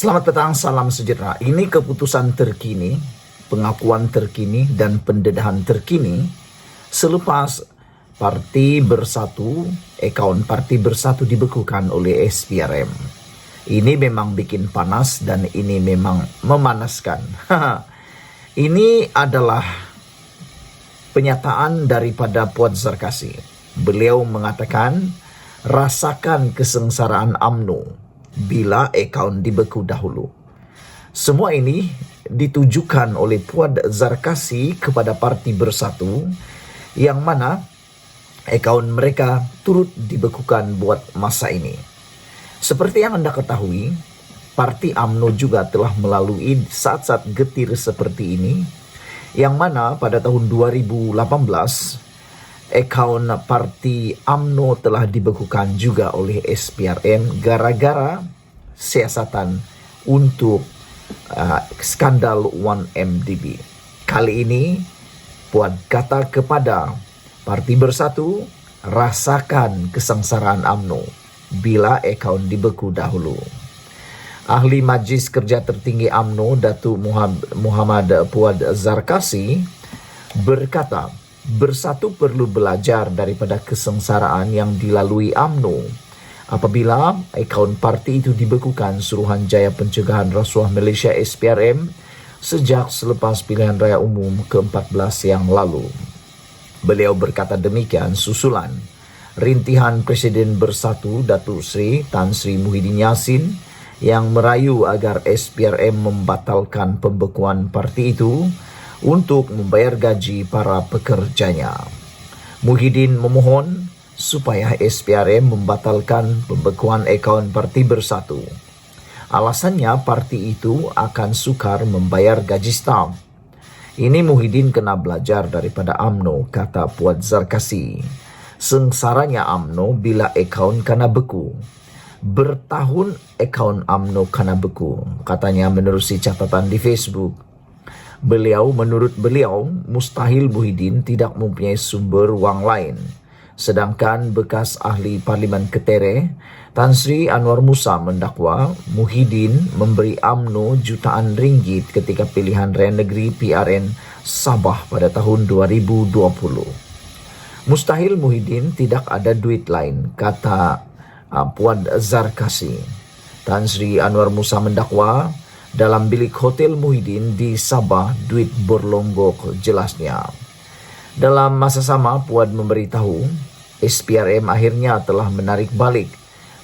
Selamat petang, salam sejahtera. Ini keputusan terkini, pengakuan terkini, dan pendedahan terkini selepas Parti Bersatu, akaun Parti Bersatu dibekukan oleh SPRM. Ini memang bikin panas dan ini memang memanaskan. Ini adalah pernyataan daripada Puan Zarkasi. Beliau mengatakan, rasakan kesengsaraan UMNO bila akaun dibeku dahulu. Semua ini ditujukan oleh Puan Zarkasi kepada Parti Bersatu yang mana akaun mereka turut dibekukan buat masa ini. Seperti yang Anda ketahui, Parti UMNO juga telah melalui saat-saat getir seperti ini, yang mana pada tahun 2018 akaun Parti UMNO telah dibekukan juga oleh SPRM gara-gara siasatan untuk skandal 1MDB. Kali ini Puan kata kepada Parti Bersatu, rasakan kesengsaraan UMNO bila akaun dibeku dahulu. Ahli Majlis Kerja Tertinggi UMNO Datuk Muhammad Puan Zarkasi berkata, Bersatu perlu belajar daripada kesengsaraan yang dilalui UMNO apabila akaun parti itu dibekukan Suruhanjaya Pencegahan Rasuah Malaysia SPRM sejak selepas pilihan raya umum ke-14 yang lalu. Beliau berkata demikian susulan rintihan Presiden Bersatu Datuk Seri Tan Sri Muhyiddin Yassin yang merayu agar SPRM membatalkan pembekuan parti itu untuk membayar gaji para pekerjanya. Muhyiddin memohon supaya SPRM membatalkan pembekuan akaun Parti Bersatu. Alasannya parti itu akan sukar membayar gaji staf. Ini Muhyiddin kena belajar daripada UMNO, kata Puan Zarkasi. Sengsaranya UMNO bila akaun kena beku. Bertahun akaun UMNO kena beku, katanya menerusi catatan di Facebook. Menurut beliau, mustahil Muhyiddin tidak mempunyai sumber wang lain. Sedangkan bekas ahli Parlimen Ketere, Tan Sri Anwar Musa mendakwa Muhyiddin memberi UMNO jutaan ringgit ketika pilihan raya negeri PRN Sabah pada tahun 2020. Mustahil Muhyiddin tidak ada duit lain, kata Puan Zarkasi. Tan Sri Anwar Musa mendakwa dalam bilik hotel Muhyiddin di Sabah duit berlonggok jelasnya. Dalam masa sama, Puan memberitahu SPRM akhirnya telah menarik balik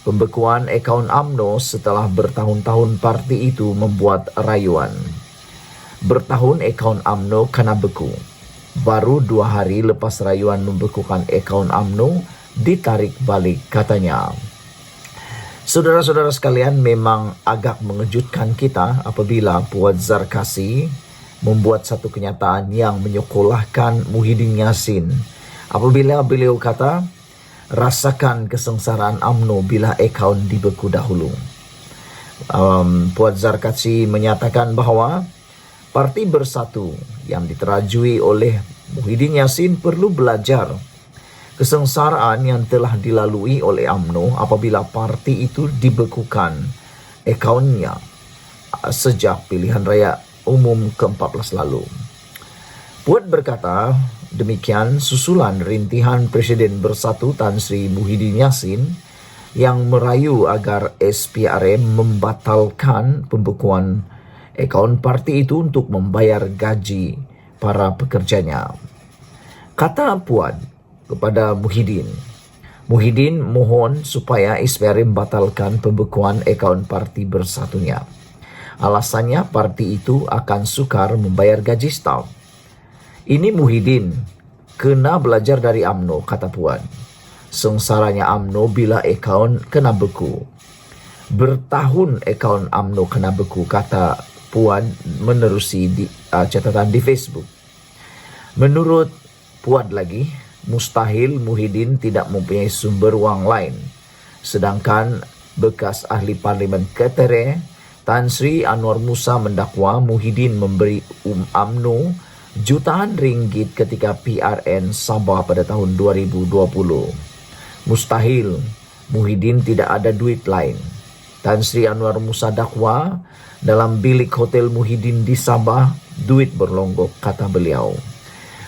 pembekuan akaun UMNO setelah bertahun-tahun parti itu membuat rayuan. Bertahun akaun UMNO kena beku. Baru 2 hari lepas rayuan membekukan akaun UMNO ditarik balik, katanya. Saudara-saudara sekalian, memang agak mengejutkan kita apabila Puan Zarkasi membuat satu kenyataan yang menyekolahkan Muhyiddin Yassin. Apabila beliau kata, rasakan kesengsaraan UMNO bila akaun dibeku dahulu. Puan Zarkasi menyatakan bahawa Parti Bersatu yang diterajui oleh Muhyiddin Yassin perlu belajar kesengsaraan yang telah dilalui oleh UMNO apabila parti itu dibekukan akaunnya sejak pilihan raya umum ke-14 lalu. Puan berkata demikian susulan rintihan Presiden Bersatu Tan Sri Muhyiddin Yassin yang merayu agar SPRM membatalkan pembekuan akaun parti itu untuk membayar gaji para pekerjanya. Kata Puan kepada Muhyiddin mohon supaya SPRM batalkan pembekuan akaun Parti Bersatunya. Alasannya parti itu akan sukar membayar gaji staf. Ini Muhyiddin kena belajar dari UMNO, kata Puan. Sengsaranya UMNO bila akaun kena beku. Bertahun akaun UMNO kena beku, kata Puan menerusi catatan di Facebook. Menurut Puan lagi, mustahil Muhyiddin tidak mempunyai sumber wang lain. Sedangkan bekas ahli Parlimen Ketere, Tan Sri Anwar Musa mendakwa Muhyiddin memberi UMNO jutaan ringgit ketika PRN Sabah pada tahun 2020. Mustahil Muhyiddin tidak ada duit lain. Tan Sri Anwar Musa dakwa dalam bilik Hotel Muhyiddin di Sabah, duit berlonggok, kata beliau.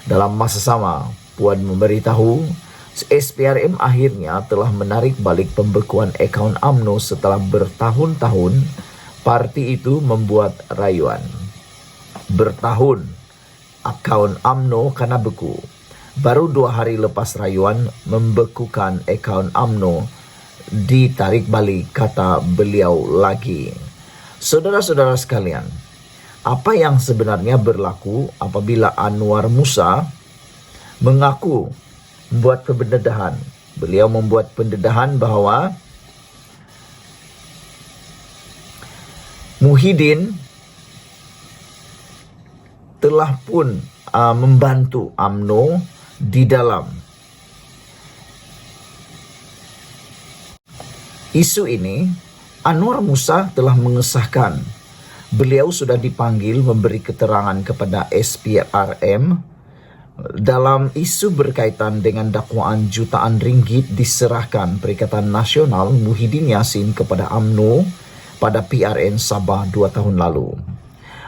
Dalam masa sama, Puan memberitahu SPRM akhirnya telah menarik balik pembekuan akaun UMNO setelah bertahun-tahun parti itu membuat rayuan. Bertahun akaun UMNO kena beku. Baru 2 hari lepas rayuan membekukan akaun UMNO ditarik balik, kata beliau lagi. Saudara-saudara sekalian, apa yang sebenarnya berlaku apabila Anwar Musa mengaku membuat pendedahan? Beliau membuat pendedahan bahwa Muhyiddin telah pun membantu UMNO di dalam isu ini. Anwar Musa telah mengesahkan beliau sudah dipanggil memberi keterangan kepada SPRM dalam isu berkaitan dengan dakwaan jutaan ringgit diserahkan Perikatan Nasional Muhyiddin Yassin kepada UMNO pada PRN Sabah 2 tahun lalu.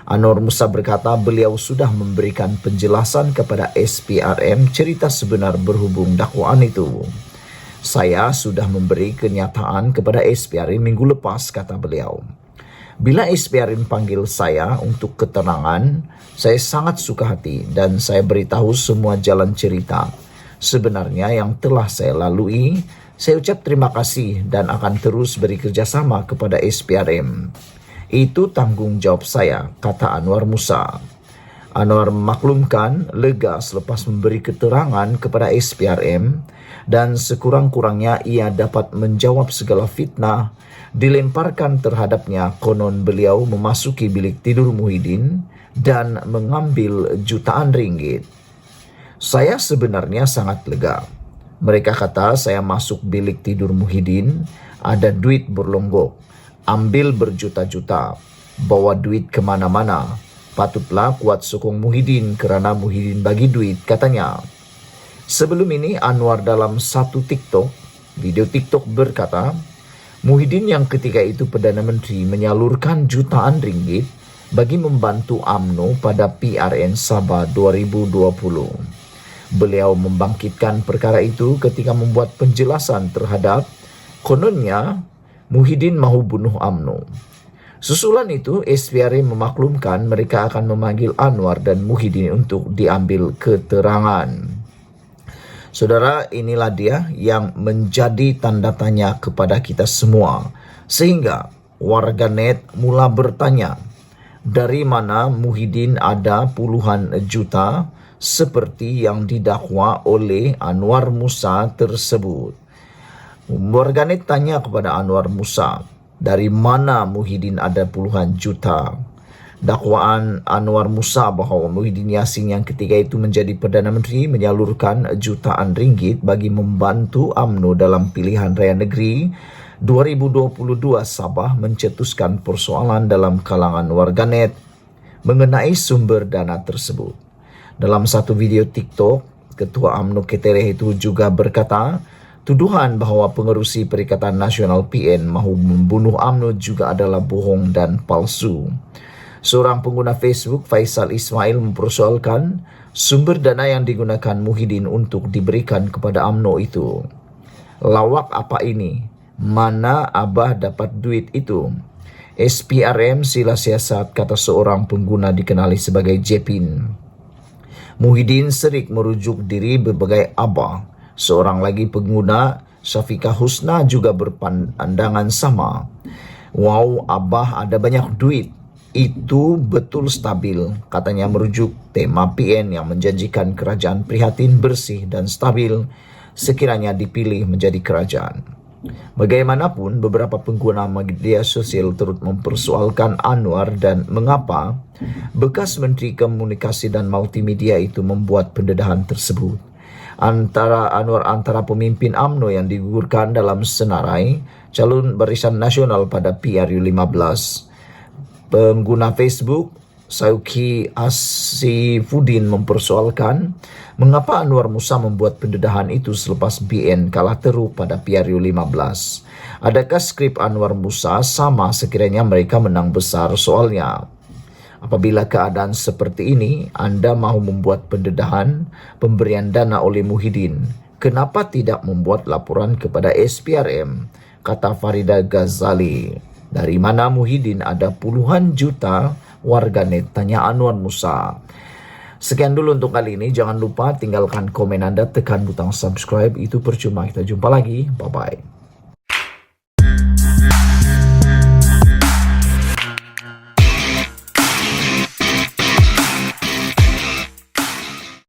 Anwar Musa berkata beliau sudah memberikan penjelasan kepada SPRM cerita sebenar berhubung dakwaan itu. Saya sudah memberi kenyataan kepada SPRM minggu lepas, kata beliau. Bila SPRM panggil saya untuk keterangan, saya sangat suka hati dan saya beritahu semua jalan cerita. Sebenarnya yang telah saya lalui, saya ucap terima kasih dan akan terus beri kerjasama kepada SPRM. Itu tanggung jawab saya, kata Anwar Musa. Anwar memaklumkan lega selepas memberi keterangan kepada SPRM dan sekurang-kurangnya ia dapat menjawab segala fitnah dilemparkan terhadapnya konon beliau memasuki bilik tidur Muhyiddin dan mengambil jutaan ringgit. Saya sebenarnya sangat lega. Mereka kata saya masuk bilik tidur Muhyiddin, ada duit berlonggok, ambil berjuta-juta, bawa duit kemana-mana. Patutlah kuat sokong Muhyiddin kerana Muhyiddin bagi duit, katanya. Sebelum ini Anwar dalam satu video TikTok berkata, Muhyiddin yang ketika itu Perdana Menteri menyalurkan jutaan ringgit bagi membantu UMNO pada PRN Sabah 2020. Beliau membangkitkan perkara itu ketika membuat penjelasan terhadap kononnya Muhyiddin mahu bunuh UMNO. Susulan itu, SPRM memaklumkan mereka akan memanggil Anwar dan Muhyiddin untuk diambil keterangan. Saudara, inilah dia yang menjadi tanda tanya kepada kita semua. Sehingga warganet mula bertanya, dari mana Muhyiddin ada puluhan juta seperti yang didakwa oleh Anwar Musa tersebut. Warganet tanya kepada Anwar Musa, dari mana Muhyiddin ada puluhan juta? Dakwaan Anwar Musa bahawa Muhyiddin Yassin yang ketika itu menjadi Perdana Menteri menyalurkan jutaan ringgit bagi membantu UMNO dalam pilihan raya negeri 2022 Sabah mencetuskan persoalan dalam kalangan warganet mengenai sumber dana tersebut. Dalam satu video TikTok, Ketua UMNO Ketereh itu juga berkata, tuduhan bahawa pengerusi Perikatan Nasional PN mahu membunuh UMNO juga adalah bohong dan palsu. Seorang pengguna Facebook, Faisal Ismail, mempersoalkan sumber dana yang digunakan Muhyiddin untuk diberikan kepada UMNO itu. Lawak apa ini? Mana Abah dapat duit itu? SPRM sila siasat, kata seorang pengguna dikenali sebagai Jepin. Muhyiddin serik merujuk diri berbagai Abah. Seorang lagi pengguna, Syafiqah Husna, juga berpandangan sama. Wow, Abah ada banyak duit. Itu betul stabil, katanya merujuk tema PN yang menjanjikan kerajaan prihatin, bersih dan stabil sekiranya dipilih menjadi kerajaan. Bagaimanapun, beberapa pengguna media sosial turut mempersoalkan Anwar dan mengapa bekas Menteri Komunikasi dan Multimedia itu membuat pendedahan tersebut. Antara pemimpin UMNO yang digugurkan dalam senarai calon Barisan Nasional pada PRU 15. Pengguna Facebook Sauki Asifudin mempersoalkan mengapa Anwar Musa membuat pendedahan itu selepas BN kalah teruk pada Piario 15. Adakah skrip Anwar Musa sama sekiranya mereka menang besar soalnya? Apabila keadaan seperti ini, Anda mahu membuat pendedahan pemberian dana oleh Muhyiddin, kenapa tidak membuat laporan kepada SPRM? Kata Farida Ghazali. Dari mana Muhyiddin ada puluhan juta warganet, tanya Anwar Musa. Sekian dulu untuk kali ini. Jangan lupa tinggalkan komen Anda, tekan butang subscribe. Itu percuma. Kita jumpa lagi. Bye-bye.